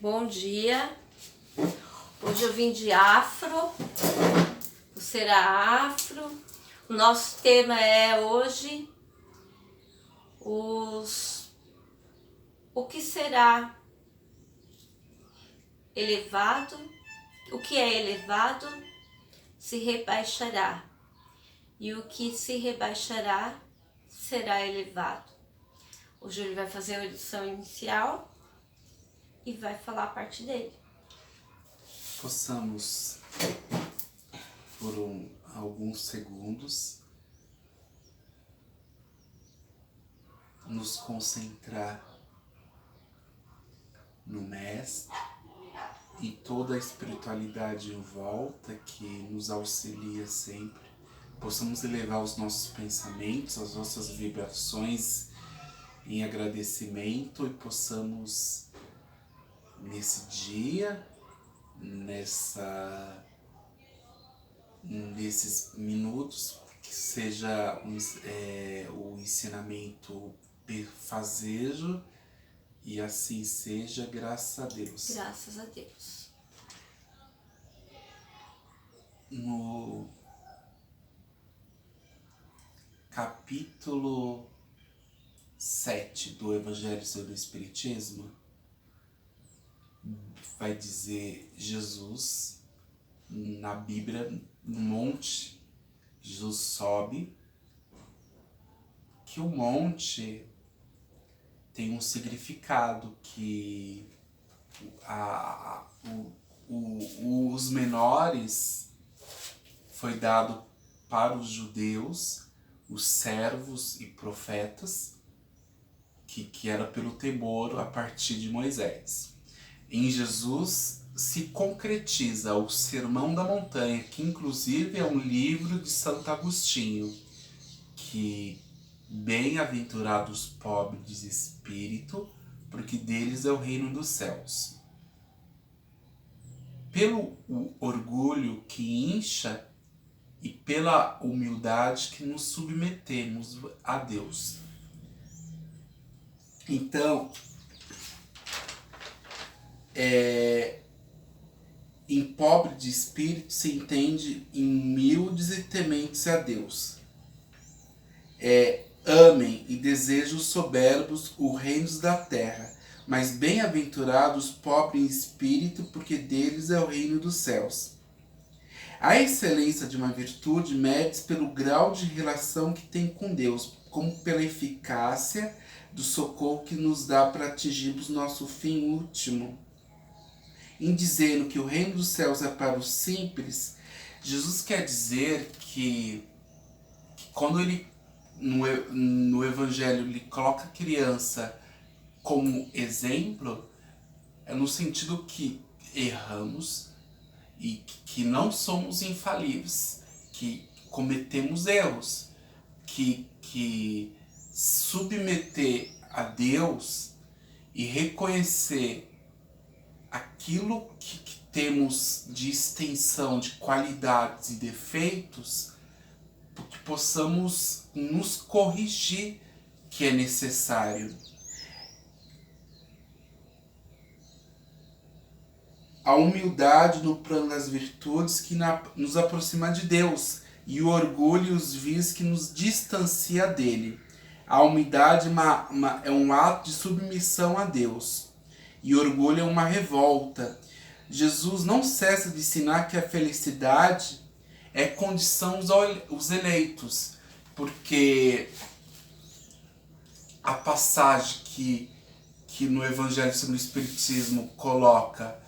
Bom dia. Hoje eu vim de afro, pulseira afro. O nosso tema é hoje o que será elevado, o que é elevado se rebaixará, e o que se rebaixará será elevado. Hoje ele vai fazer a lição inicial e vai falar a parte dele. Possamos, por alguns segundos, nos concentrar no Mestre e toda a espiritualidade em volta que nos auxilia sempre. Possamos elevar os nossos pensamentos, as nossas vibrações em agradecimento e possamos, nesse dia, nesses minutos, que seja o ensinamento perfazejo, e assim seja, graças a Deus. Graças a Deus. No capítulo 7 do Evangelho segundo o Espiritismo, vai dizer Jesus, na Bíblia, no monte, Jesus sobe, que o monte tem um significado, que os menores foi dado para os judeus, os servos e profetas, que era pelo temor a partir de Moisés. Em Jesus se concretiza o Sermão da Montanha, que inclusive é um livro de Santo Agostinho, que bem-aventurados pobres de espírito, porque deles é o reino dos céus. Pelo orgulho que incha e pela humildade que nos submetemos a Deus. Então, em pobre de espírito se entende em humildes e tementes a Deus. Amem e desejam soberbos os reinos da terra, mas bem-aventurados pobres em espírito, porque deles é o reino dos céus. A excelência de uma virtude mede-se pelo grau de relação que tem com Deus, como pela eficácia do socorro que nos dá para atingirmos nosso fim último. Em dizendo que o reino dos céus é para os simples, Jesus quer dizer que quando ele, no Evangelho, ele coloca a criança como exemplo, é no sentido que erramos e que não somos infalíveis, que cometemos erros, que submeter a Deus e reconhecer aquilo que temos de extensão, de qualidades e defeitos, para que possamos nos corrigir, que é necessário. A humildade no plano das virtudes que nos aproxima de Deus, e o orgulho e os vícios que nos distancia dele. A humildade é um ato de submissão a Deus, e o orgulho é uma revolta. Jesus não cessa de ensinar que a felicidade é condição aos eleitos, porque a passagem que no Evangelho sobre o Espiritismo coloca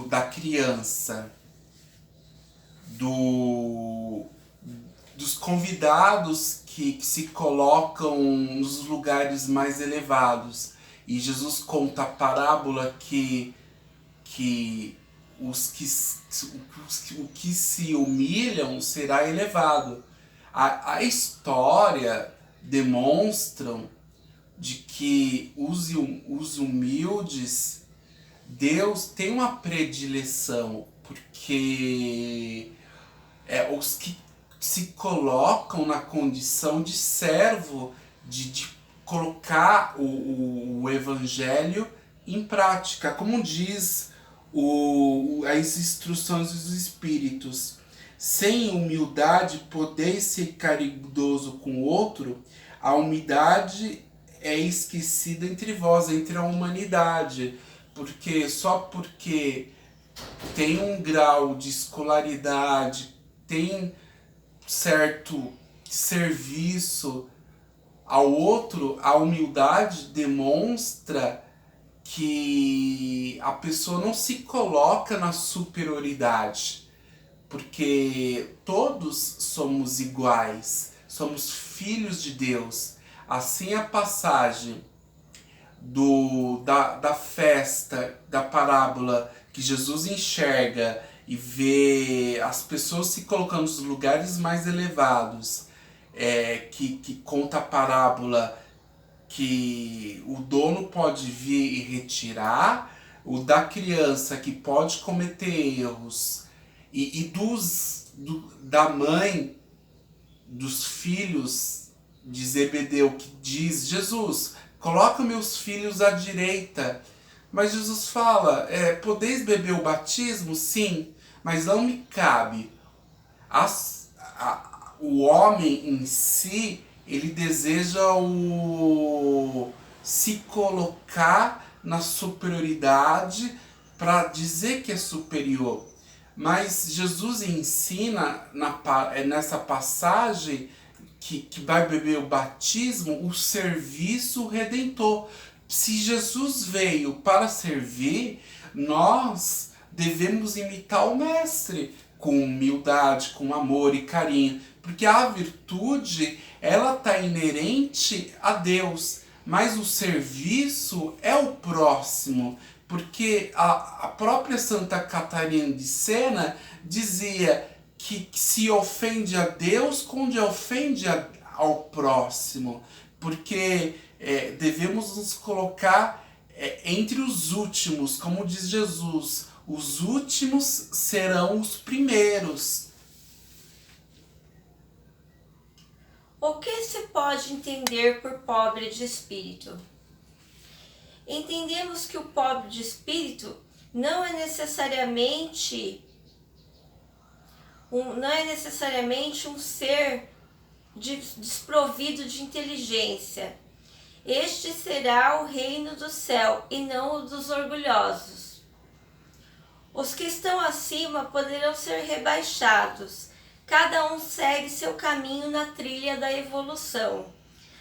da criança, dos convidados que se colocam nos lugares mais elevados. E Jesus conta a parábola que o que se humilham será elevado. A história demonstram de que os humildes, Deus tem uma predileção, porque os que se colocam na condição de servo, de colocar o evangelho em prática, como diz as instruções dos Espíritos. Sem humildade, podeis ser caridoso com o outro, a humildade é esquecida entre vós, entre a humanidade. Porque só porque tem um grau de escolaridade, tem certo serviço ao outro, a humildade demonstra que a pessoa não se coloca na superioridade, porque todos somos iguais, somos filhos de Deus. Assim a passagem da festa, da parábola, que Jesus enxerga e vê as pessoas se colocando nos lugares mais elevados, que conta a parábola que o dono pode vir e retirar, o da criança que pode cometer erros, e da mãe, dos filhos de Zebedeu, que diz: Jesus, coloca meus filhos à direita. Mas Jesus fala: podeis beber o batismo? Sim, mas não me cabe. O homem em si, ele deseja se colocar na superioridade para dizer que é superior. Mas Jesus ensina nessa passagem que vai beber o batismo, o serviço redentor. Se Jesus veio para servir, nós devemos imitar o Mestre com humildade, com amor e carinho, porque a virtude, ela está inerente a Deus, mas o serviço é o próximo, porque a própria Santa Catarina de Sena dizia que se ofende a Deus quando ofende ao próximo, porque devemos nos colocar entre os últimos, como diz Jesus: os últimos serão os primeiros. O que se pode entender por pobre de espírito? Entendemos que o pobre de espírito não é necessariamente um ser desprovido de inteligência. Este será o reino do céu e não o dos orgulhosos. Os que estão acima poderão ser rebaixados. Cada um segue seu caminho na trilha da evolução.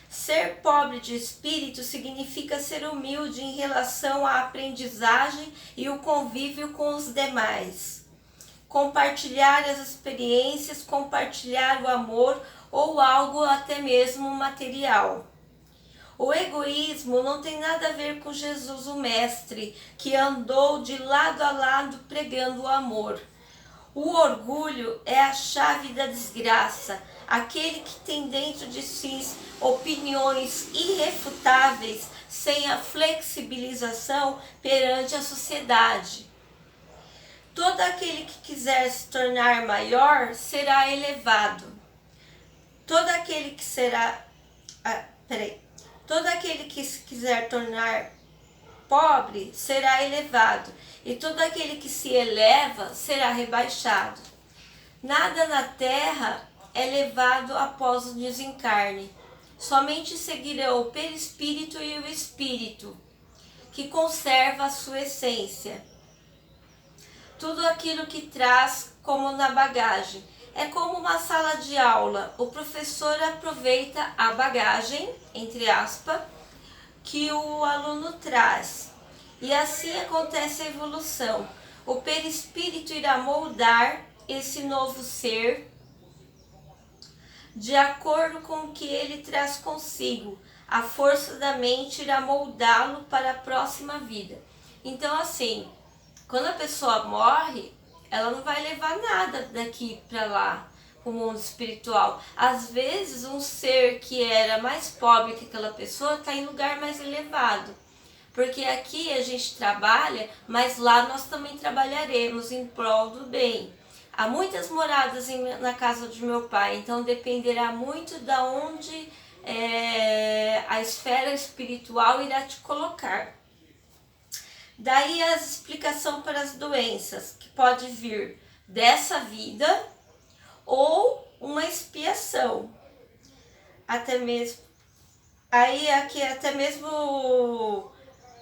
Ser pobre de espírito significa ser humilde em relação à aprendizagem e o convívio com os demais. Compartilhar as experiências, compartilhar o amor ou algo até mesmo material. O egoísmo não tem nada a ver com Jesus, o Mestre, que andou de lado a lado pregando o amor. O orgulho é a chave da desgraça, aquele que tem dentro de si opiniões irrefutáveis sem a flexibilização perante a sociedade. Todo aquele que quiser se tornar maior será elevado. Todo aquele que se quiser tornar pobre será elevado, e todo aquele que se eleva será rebaixado. Nada na terra é levado após o desencarne. Somente seguirão o perispírito e o espírito, que conserva a sua essência. Tudo aquilo que traz como na bagagem. É como uma sala de aula. O professor aproveita a bagagem, entre aspas, que o aluno traz. E assim acontece a evolução. O perispírito irá moldar esse novo ser de acordo com o que ele traz consigo. A força da mente irá moldá-lo para a próxima vida. Então, assim, quando a pessoa morre, ela não vai levar nada daqui para lá, o mundo espiritual. Às vezes, um ser que era mais pobre que aquela pessoa está em lugar mais elevado. Porque aqui a gente trabalha, mas lá nós também trabalharemos em prol do bem. Há muitas moradas na casa de meu pai, então dependerá muito da onde a esfera espiritual irá te colocar. Daí a explicação para as doenças, que pode vir dessa vida ou uma expiação. Até mesmo, aí aqui até mesmo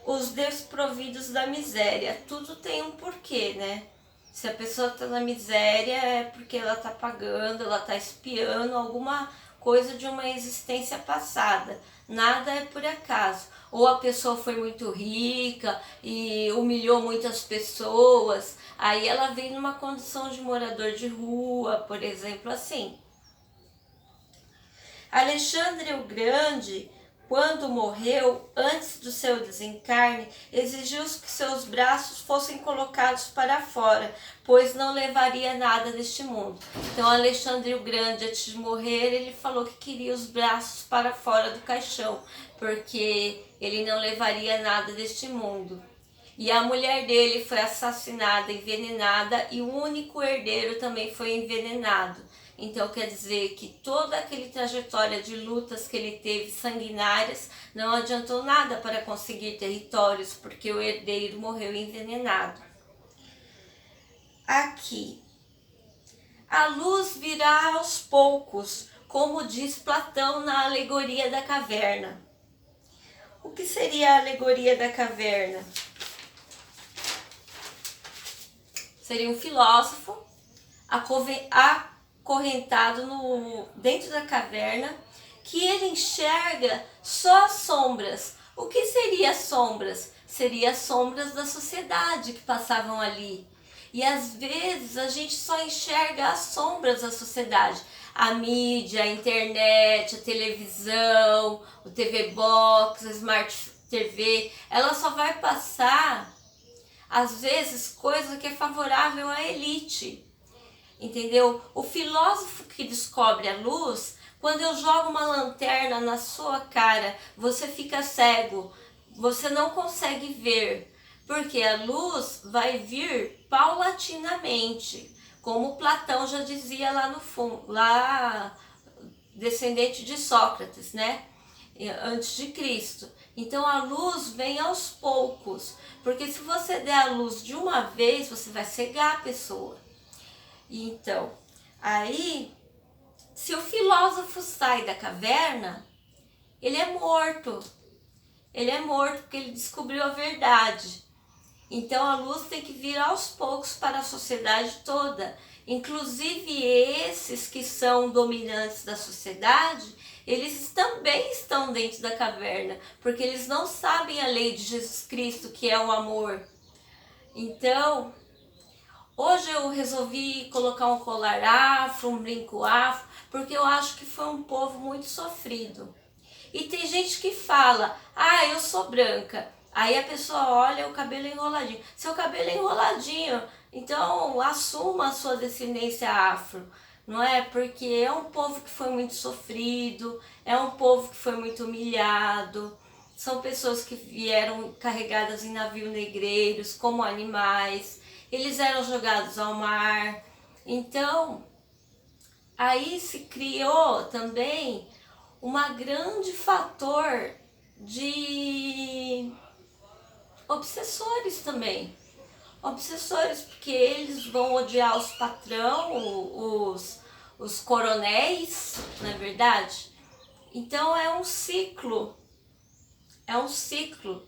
os desprovidos da miséria, tudo tem um porquê, né? Se a pessoa tá na miséria é porque ela tá pagando, ela tá expiando alguma coisa de uma existência passada. Nada é por acaso. Ou a pessoa foi muito rica e humilhou muitas pessoas, aí ela vem numa condição de morador de rua, por exemplo, assim. Alexandre o Grande, quando morreu, antes do seu desencarne, exigiu que seus braços fossem colocados para fora, pois não levaria nada deste mundo. Então Alexandre o Grande, antes de morrer, ele falou que queria os braços para fora do caixão, porque ele não levaria nada deste mundo. E a mulher dele foi assassinada, envenenada, e o único herdeiro também foi envenenado. Então quer dizer que toda aquela trajetória de lutas que ele teve sanguinárias não adiantou nada para conseguir territórios, porque o herdeiro morreu envenenado. Aqui, a luz virá aos poucos, como diz Platão na alegoria da caverna. O que seria a alegoria da caverna? Seria um filósofo acorrentado dentro da caverna, que ele enxerga só as sombras. O que seria as sombras? Seria as sombras da sociedade que passavam ali. E às vezes a gente só enxerga as sombras da sociedade. A mídia, a internet, a televisão, o TV Box, a Smart TV, ela só vai passar, às vezes, coisa que é favorável à elite. Entendeu? O filósofo que descobre a luz, quando eu jogo uma lanterna na sua cara, você fica cego, você não consegue ver, porque a luz vai vir paulatinamente, como Platão já dizia lá no fundo, lá descendente de Sócrates, né? Antes de Cristo. Então a luz vem aos poucos, porque se você der a luz de uma vez, você vai cegar a pessoa. Então, aí, se o filósofo sai da caverna, ele é morto. Ele é morto porque ele descobriu a verdade. Então, a luz tem que vir aos poucos para a sociedade toda. Inclusive, esses que são dominantes da sociedade, eles também estão dentro da caverna, porque eles não sabem a lei de Jesus Cristo, que é o amor. Então, hoje eu resolvi colocar um colar afro, um brinco afro, porque eu acho que foi um povo muito sofrido. E tem gente que fala, eu sou branca. Aí a pessoa olha o cabelo enroladinho. Seu cabelo é enroladinho, então assuma a sua descendência afro. Não é? Porque é um povo que foi muito sofrido, é um povo que foi muito humilhado. São pessoas que vieram carregadas em navios negreiros, como animais. Eles eram jogados ao mar. Então, aí se criou também um grande fator de obsessores também. Obsessores, porque eles vão odiar os patrão, os coronéis, não é verdade? Então é um ciclo. É um ciclo.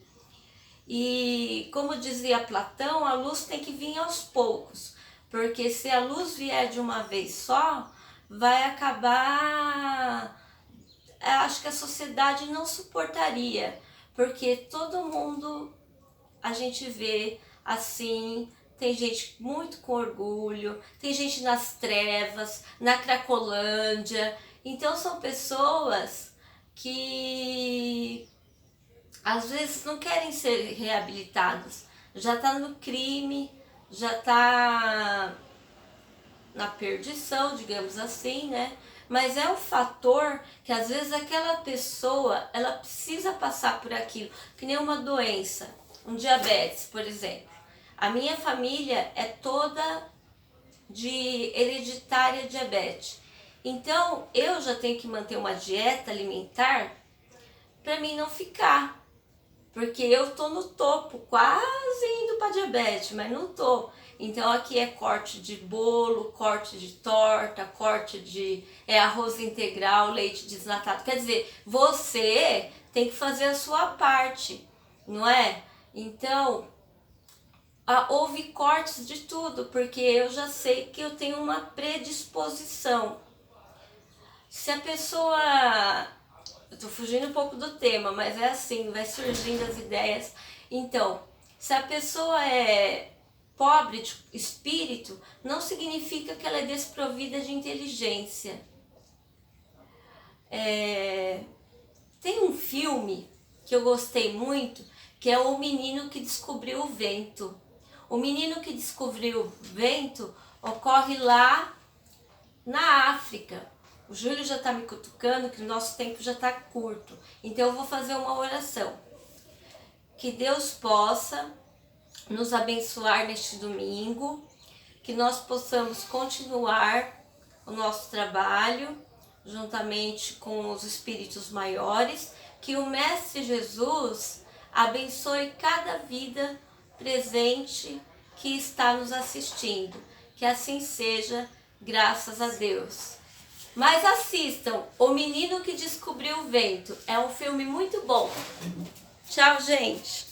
E como dizia Platão, a luz tem que vir aos poucos, porque se a luz vier de uma vez só, vai acabar, acho que a sociedade não suportaria, porque todo mundo a gente vê assim, tem gente muito com orgulho, tem gente nas trevas, na Cracolândia, então são pessoas que às vezes não querem ser reabilitados, já está no crime, já está na perdição, digamos assim, né? Mas é um fator que às vezes aquela pessoa, ela precisa passar por aquilo, que nem uma doença, um diabetes, por exemplo. A minha família é toda de hereditária diabetes. Então eu já tenho que manter uma dieta alimentar para mim não ficar. Porque eu tô no topo, quase diabetes, mas não tô. Então aqui é corte de bolo, corte de torta, corte de arroz integral, leite desnatado. Quer dizer, você tem que fazer a sua parte, não é? Então, houve cortes de tudo, porque eu já sei que eu tenho uma predisposição. Se a pessoa... Eu tô fugindo um pouco do tema, mas é assim, vai surgindo as ideias. Então, se a pessoa é pobre de espírito, não significa que ela é desprovida de inteligência. Tem um filme que eu gostei muito, que é O Menino que Descobriu o Vento. O menino que descobriu o vento ocorre lá na África. O Júlio já está me cutucando que o nosso tempo já está curto. Então eu vou fazer uma oração. Que Deus possa nos abençoar neste domingo, que nós possamos continuar o nosso trabalho juntamente com os espíritos maiores, que o Mestre Jesus abençoe cada vida presente que está nos assistindo. Que assim seja, graças a Deus. Mas assistam O Menino que Descobriu o Vento. É um filme muito bom. Tchau, gente!